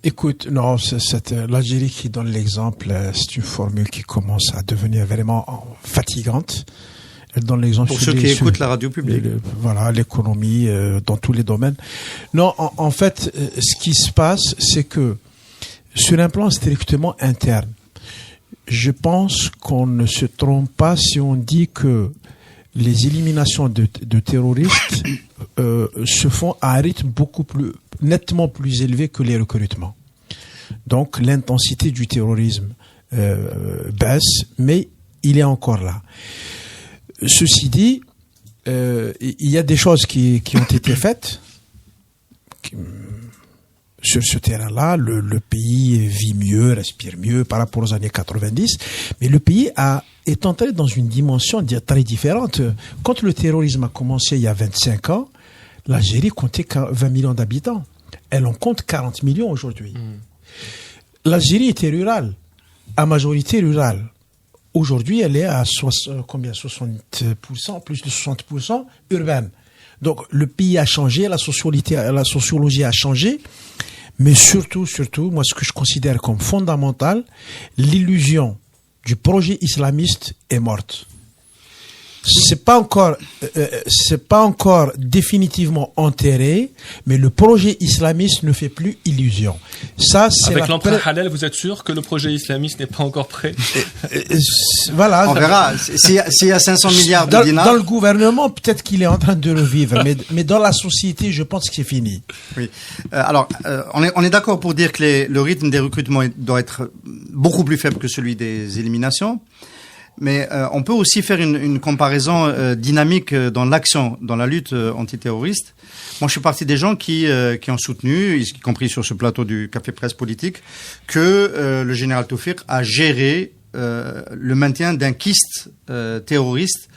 Écoute, non, l'Algérie qui donne l'exemple, c'est une formule qui commence à devenir vraiment fatigante. Elle donne l'exemple pour ceux qui écoutent la radio publique. Voilà, l'économie, dans tous les domaines. Non, en fait, ce qui se passe, c'est que sur un plan strictement interne, je pense qu'on ne se trompe pas si on dit que les éliminations de terroristes se font à un rythme nettement plus élevé que les recrutements. Donc l'intensité du terrorisme baisse, mais il est encore là. Ceci dit, il y a des choses qui ont été faites sur ce terrain-là. Le pays vit mieux, respire mieux par rapport aux années 90, mais le pays est entré dans une dimension très différente. Quand le terrorisme a commencé il y a 25 ans, l'Algérie comptait 20 millions d'habitants. Elle en compte 40 millions aujourd'hui. L'Algérie était rurale, à majorité rurale. Aujourd'hui, elle est à 60%, plus de 60% urbaine. Donc, le pays a changé, la sociologie a changé. Mais surtout, moi, ce que je considère comme fondamental, l'illusion du projet islamiste est morte. C'est pas encore définitivement enterré, mais le projet islamiste ne fait plus illusion. Ça, c'est avec l'emprunt halal, vous êtes sûr que le projet islamiste n'est pas encore prêt? Voilà. On verra. S'il y a 500 milliards de dinars. Dans le gouvernement, peut-être qu'il est en train de revivre, mais dans la société, je pense que c'est fini. Oui. Alors, on est d'accord pour dire que le rythme des recrutements doit être beaucoup plus faible que celui des éliminations. Mais on peut aussi faire une comparaison dynamique dans l'action, dans la lutte antiterroriste. Moi, je suis partie des gens qui ont soutenu, y compris sur ce plateau du Café Presse Politique, que le général Toufiq a géré le maintien d'un kyste terroriste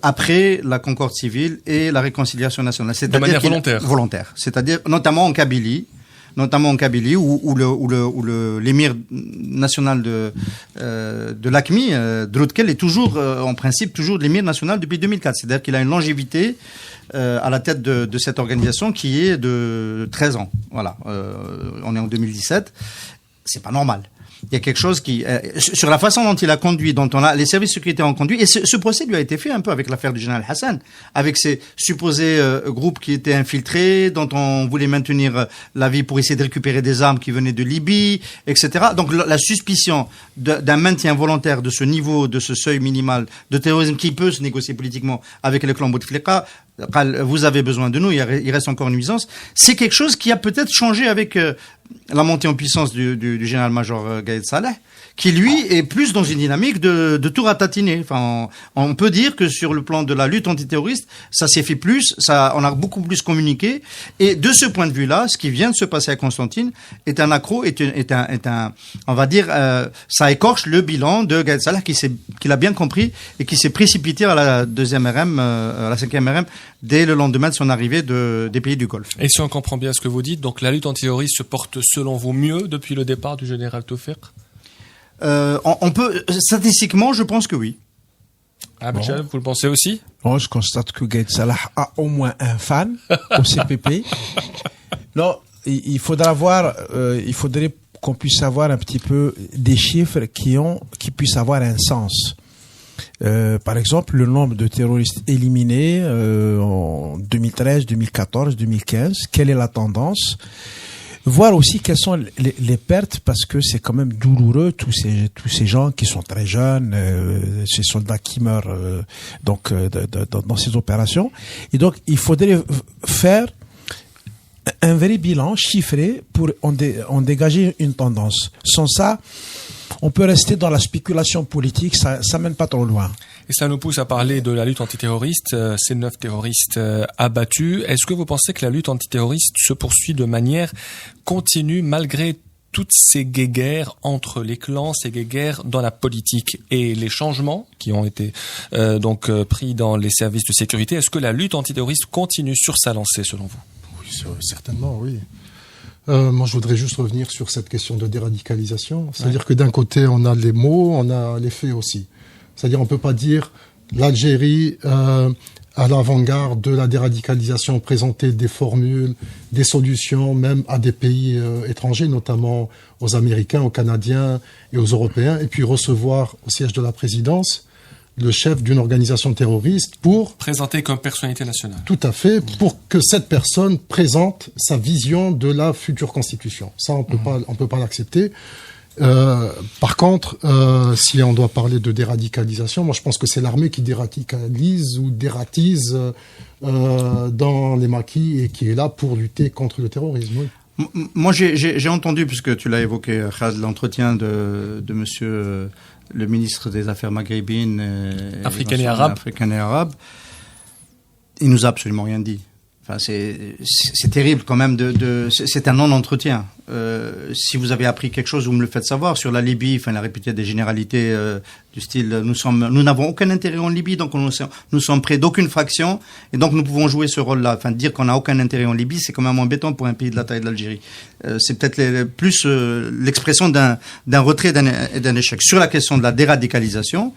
après la concorde civile et la réconciliation nationale. De manière volontaire. C'est-à-dire notamment en Kabylie, où l'émir national de l'Aqmi, Droudkel, est toujours, en principe, toujours l'émir national depuis 2004. C'est-à-dire qu'il a une longévité à la tête de cette organisation qui est de 13 ans. Voilà. On est en 2017. C'est pas normal. Il y a quelque chose qui, sur la façon dont il a conduit, les services sécuritaires ont conduit, et ce procès lui a été fait un peu avec l'affaire du général Hassan, avec ces supposés groupes qui étaient infiltrés, dont on voulait maintenir la vie pour essayer de récupérer des armes qui venaient de Libye, etc. Donc la suspicion d'un maintien volontaire de ce niveau, de ce seuil minimal de terrorisme qui peut se négocier politiquement avec les clans Bouteflika, vous avez besoin de nous, il reste encore une nuisance. C'est quelque chose qui a peut-être changé avec la montée en puissance du général-major Gaïd Saleh, qui lui est plus dans une dynamique de tout ratatiner. Enfin, on peut dire que sur le plan de la lutte antiterroriste, ça s'est fait plus, on a beaucoup plus communiqué. Et de ce point de vue-là, ce qui vient de se passer à Constantine est un accro, on va dire, ça écorche le bilan de Gaïd Saleh qui l'a bien compris et qui s'est précipité à la 2e RM, à la 5e RM, dès le lendemain de son arrivée des pays du Golfe. Et si on comprend bien ce que vous dites, donc la lutte antiterroriste se porte selon vous mieux depuis le départ du général Toufiq? On peut, statistiquement, je pense que oui. Abdel, vous le pensez aussi? Bon, je constate que Gaïd Salah a au moins un fan au CPP. Non, il faudrait qu'on puisse avoir un petit peu des chiffres qui puissent avoir un sens. Par exemple, le nombre de terroristes éliminés en 2013, 2014, 2015, quelle est la tendance? Voir aussi quelles sont les pertes, parce que c'est quand même douloureux, tous ces gens qui sont très jeunes, ces soldats qui meurent dans ces opérations. Et donc, il faudrait faire un vrai bilan chiffré pour en dégager une tendance. Sans ça, on peut rester dans la spéculation politique, ça mène pas trop loin. Et ça nous pousse à parler de la lutte antiterroriste, ces 9 terroristes abattus. Est-ce que vous pensez que la lutte antiterroriste se poursuit de manière continue malgré toutes ces guéguerres entre les clans, ces guéguerres dans la politique et les changements qui ont été pris dans les services de sécurité? Est-ce que la lutte antiterroriste continue sur sa lancée selon vous? Oui, certainement, oui. Moi, je voudrais juste revenir sur cette question de déradicalisation. C'est-à-dire que d'un côté, on a les mots, on a les faits aussi. C'est-à-dire, on peut pas dire l'Algérie à l'avant-garde de la déradicalisation, présenter des formules, des solutions, même à des pays étrangers, notamment aux Américains, aux Canadiens et aux Européens, et puis recevoir au siège de la présidence le chef d'une organisation terroriste pour... Présenter comme personnalité nationale. Tout à fait, pour que cette personne présente sa vision de la future constitution. Ça, on peut pas l'accepter. Par contre, si on doit parler de déradicalisation, moi je pense que c'est l'armée qui déradicalise ou dératise dans les maquis et qui est là pour lutter contre le terrorisme. Oui. Moi j'ai entendu, puisque tu l'as évoqué, Khad, l'entretien de monsieur le ministre des Affaires maghrébines africaines et arabes. Il nous a absolument rien dit. Enfin, c'est terrible quand même c'est un non-entretien. Si vous avez appris quelque chose, vous me le faites savoir. Sur la Libye, enfin, la répétition des généralités du style, nous n'avons aucun intérêt en Libye, donc nous sommes près d'aucune fraction, et donc nous pouvons jouer ce rôle-là. Enfin, dire qu'on n'a aucun intérêt en Libye, c'est quand même embêtant pour un pays de la taille de l'Algérie. C'est peut-être plus l'expression d'un retrait et d'un échec. Sur la question de la déradicalisation,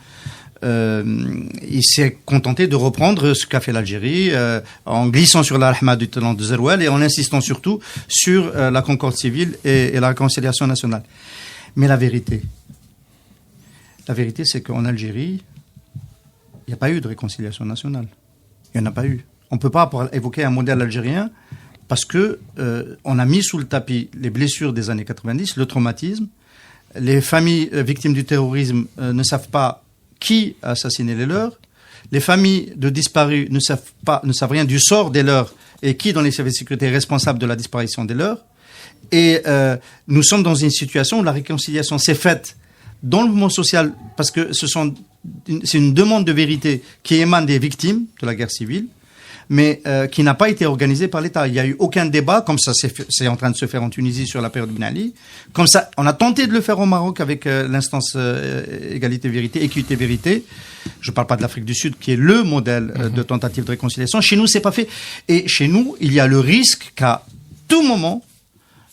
il s'est contenté de reprendre ce qu'a fait l'Algérie en glissant sur l'Ahma du talent de Zerouel et en insistant surtout sur la concorde civile et la réconciliation nationale. Mais la vérité, c'est qu'en Algérie, il n'y a pas eu de réconciliation nationale. Il n'y en a pas eu. On ne peut pas évoquer un modèle algérien parce que on a mis sous le tapis les blessures des années 90, le traumatisme. Les familles victimes du terrorisme ne savent pas qui a assassiné les leurs. Les familles de disparus ne savent rien du sort des leurs et qui, dans les services de sécurité, est responsable de la disparition des leurs. Et nous sommes dans une situation où la réconciliation s'est faite dans le mouvement social parce que c'est une demande de vérité qui émane des victimes de la guerre civile, mais qui n'a pas été organisée par l'État. Il n'y a eu aucun débat, comme ça c'est en train de se faire en Tunisie sur la période Ben Ali. Comme ça, on a tenté de le faire au Maroc avec l'instance égalité-vérité, équité-vérité. Je ne parle pas de l'Afrique du Sud, qui est le modèle de tentative de réconciliation. Chez nous, c'est pas fait. Et chez nous, il y a le risque qu'à tout moment,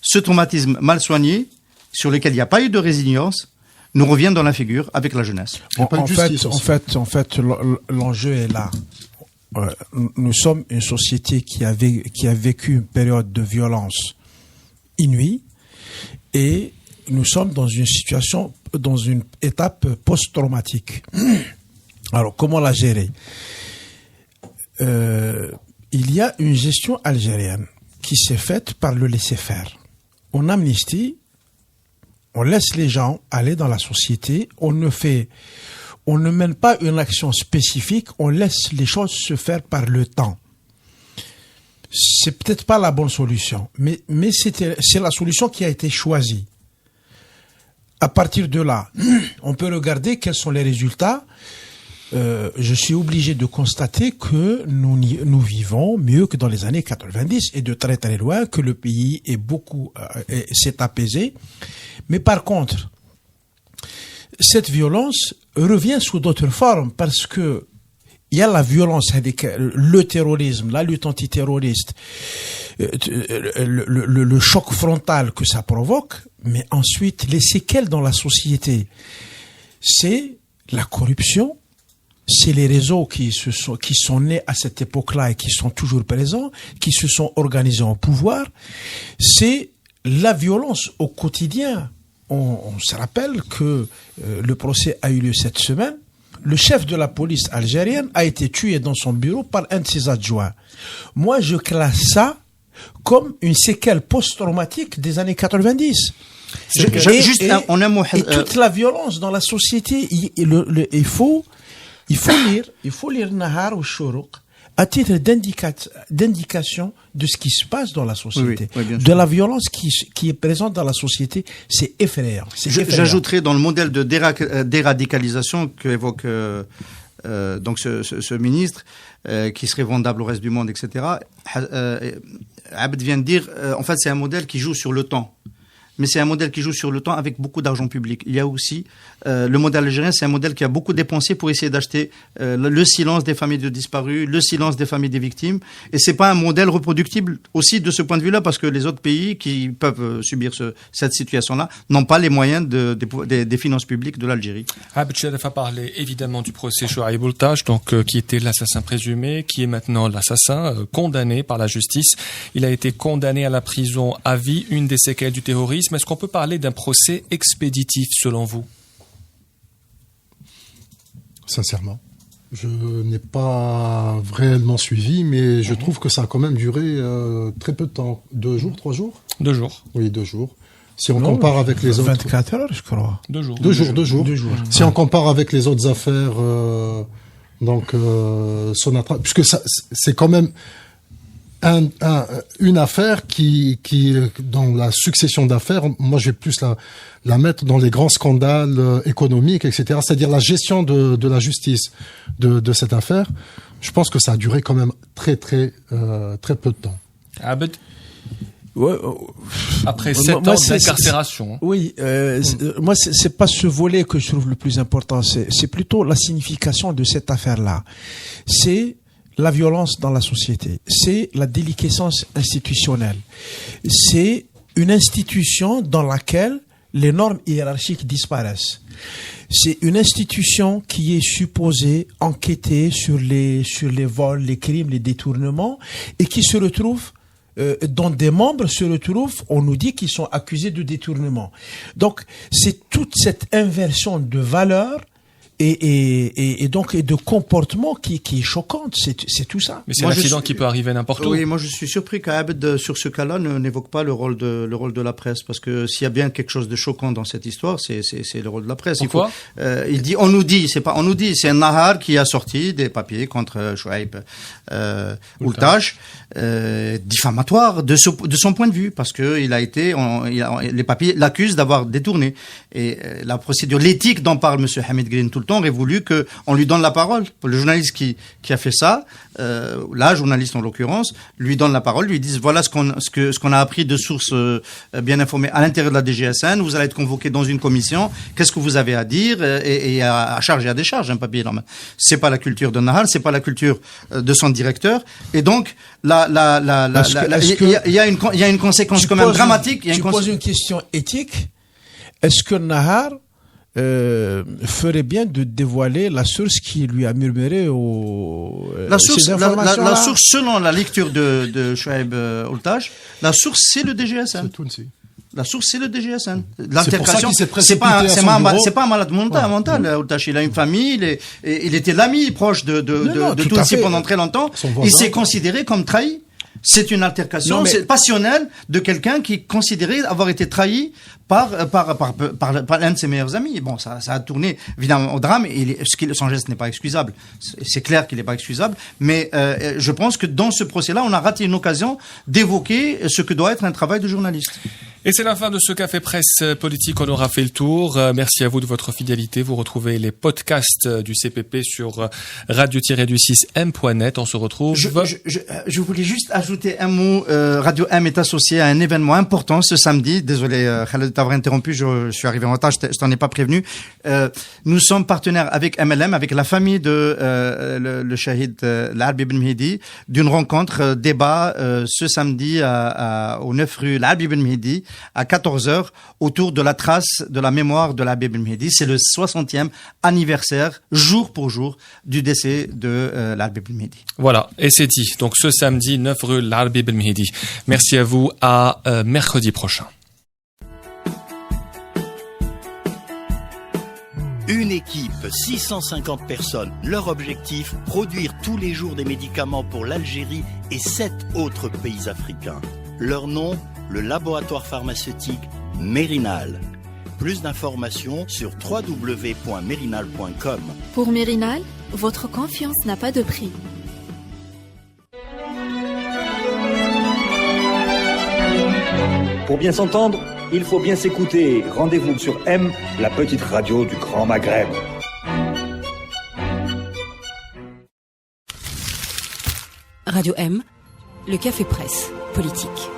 ce traumatisme mal soigné, sur lequel il n'y a pas eu de résilience, nous revienne dans la figure avec la jeunesse. En fait, l'enjeu est là. Nous sommes une société qui a vécu une période de violence inouïe et nous sommes dans une situation, dans une étape post-traumatique. Alors, comment la gérer? Il y a une gestion algérienne qui s'est faite par le laisser-faire. On amnistie, on laisse les gens aller dans la société, on ne mène pas une action spécifique, on laisse les choses se faire par le temps. C'est peut-être pas la bonne solution, mais c'est la solution qui a été choisie. À partir de là, on peut regarder quels sont les résultats. Je suis obligé de constater que nous vivons mieux que dans les années 90 et de très très loin, que le pays s'est apaisé. Mais par contre, cette violence revient sous d'autres formes parce que il y a la violence avec le terrorisme, la lutte antiterroriste, le choc frontal que ça provoque, mais ensuite les séquelles dans la société, c'est la corruption, c'est les réseaux qui sont nés à cette époque-là et qui sont toujours présents, qui se sont organisés au pouvoir, c'est la violence au quotidien. On se rappelle que le procès a eu lieu cette semaine le chef de la police algérienne a été tué dans son bureau par un de ses adjoints. Moi, je classe ça comme une séquelle post-traumatique des années 90. Et toute la violence dans la société, il faut lire Nahar ou Shuruq à titre d'indication de ce qui se passe dans la société, de la violence qui est présente dans la société. C'est effrayant. J'ajouterais dans le modèle de déradicalisation qu'évoque donc ce ministre, qui serait vendable au reste du monde, etc. Abd vient de dire, en fait, c'est un modèle qui joue sur le temps. Mais c'est un modèle qui joue sur le temps avec beaucoup d'argent public. Il y a aussi le modèle algérien, c'est un modèle qui a beaucoup dépensé pour essayer d'acheter le silence des familles de disparus, le silence des familles des victimes. Et c'est pas un modèle reproductible aussi de ce point de vue-là, parce que les autres pays qui peuvent subir cette situation-là n'ont pas les moyens des finances publiques de l'Algérie. Abd Sharaf a parlé évidemment du procès Chouaib Oultaj, donc qui était l'assassin présumé, qui est maintenant l'assassin condamné par la justice. Il a été condamné à la prison à vie, une des séquelles du terrorisme. Est-ce qu'on peut parler d'un procès expéditif selon vous? Sincèrement, je n'ai pas réellement suivi, mais je trouve que ça a quand même duré très peu de temps. 2 jours, 3 jours? 2 jours. Oui, 2 jours. Si on compare avec les autres... 24 heures, je crois. 2 jours. 2 jours. Si on compare avec les autres affaires, Sonatrach, puisque ça, c'est quand même... une affaire qui dans la succession d'affaires, moi je vais plus la mettre dans les grands scandales économiques, etc. C'est-à-dire la gestion de la justice de cette affaire. Je pense que ça a duré quand même très peu de temps. Abd, après 7 ans d'incarcération. Oui, moi c'est pas ce volet que je trouve le plus important. C'est plutôt la signification de cette affaire-là. C'est la violence dans la société, c'est la déliquescence institutionnelle, c'est une institution dans laquelle les normes hiérarchiques disparaissent. C'est une institution qui est supposée enquêter sur les vols, les crimes, les détournements, et qui se retrouve dont des membres se retrouvent, on nous dit qu'ils sont accusés de détournement. Donc c'est toute cette inversion de valeurs et donc de comportement qui est choquante, c'est tout ça. Mais c'est un accident qui peut arriver n'importe où. Oui, moi je suis surpris qu'Abd sur ce cas-là n'évoque pas le rôle de la presse, parce que s'il y a bien quelque chose de choquant dans cette histoire, c'est le rôle de la presse. Pourquoi? Il dit on nous dit, c'est pas on nous dit, c'est un Nahar qui a sorti des papiers contre Chouaib Oultaj, diffamatoires de son point de vue, parce que les papiers l'accusent d'avoir détourné, et la procédure, l'éthique dont parle monsieur Hamid Green tout le temps aurait voulu que on lui donne la parole. Le journaliste qui a fait ça, la journaliste en l'occurrence, lui donne la parole, lui disent voilà ce qu'on a appris de sources bien informées à l'intérieur de la DGSN. Vous allez être convoqué dans une commission. Qu'est-ce que vous avez à dire et à charge et à décharge, un papier normal. C'est pas la culture de Nahar, c'est pas la culture de son directeur. Et donc il y a une conséquence quand même dramatique. Tu poses une question éthique. Est-ce que Nahar ferait bien de dévoiler la source qui lui a murmuré la source, selon la lecture de Chouaib Oultaj, la source c'est le DGSN. La source c'est le DGSN. L'intercation, c'est pas un malade mental. Oultaj, il a une famille, il était l'ami proche de Tounsi pendant très longtemps. Il s'est considéré comme trahi. C'est une altercation passionnelle de quelqu'un qui considérait avoir été trahi par l'un de ses meilleurs amis. Bon, ça a tourné évidemment au drame, et son geste n'est pas excusable. C'est clair qu'il n'est pas excusable, mais je pense que dans ce procès-là, on a raté une occasion d'évoquer ce que doit être un travail de journaliste. Et c'est la fin de ce Café Presse Politique. On aura fait le tour. Merci à vous de votre fidélité. Vous retrouvez les podcasts du CPP sur radio-du6m.net. On se retrouve. Je voulais juste ajouter un mot. Radio M est associé à un événement important ce samedi. Désolé, Khaled, de t'avoir interrompu. Je suis arrivé en retard. Je t'en ai pas prévenu. Nous sommes partenaires avec MLM, avec la famille de le Shahid L'Arbi Ben Mehdi, d'une rencontre débat ce samedi au 9 rue L'Arbi Ben Mehdi, à 14h, autour de la trace de la mémoire de l'Abbé Ben Mehdi. C'est le 60e anniversaire, jour pour jour, du décès de l'Abbé Ben Mehdi. Voilà, et c'est dit. Donc ce samedi, 9 rue l'Abbé Ben Mehdi. Merci à vous, à mercredi prochain. Une équipe, 650 personnes. Leur objectif, produire tous les jours des médicaments pour l'Algérie et 7 autres pays africains. Leur nom, le laboratoire pharmaceutique Mérinal. Plus d'informations sur www.mérinal.com. Pour Mérinal, votre confiance n'a pas de prix. Pour bien s'entendre, il faut bien s'écouter. Rendez-vous sur M, la petite radio du Grand Maghreb. Radio M, le café presse politique.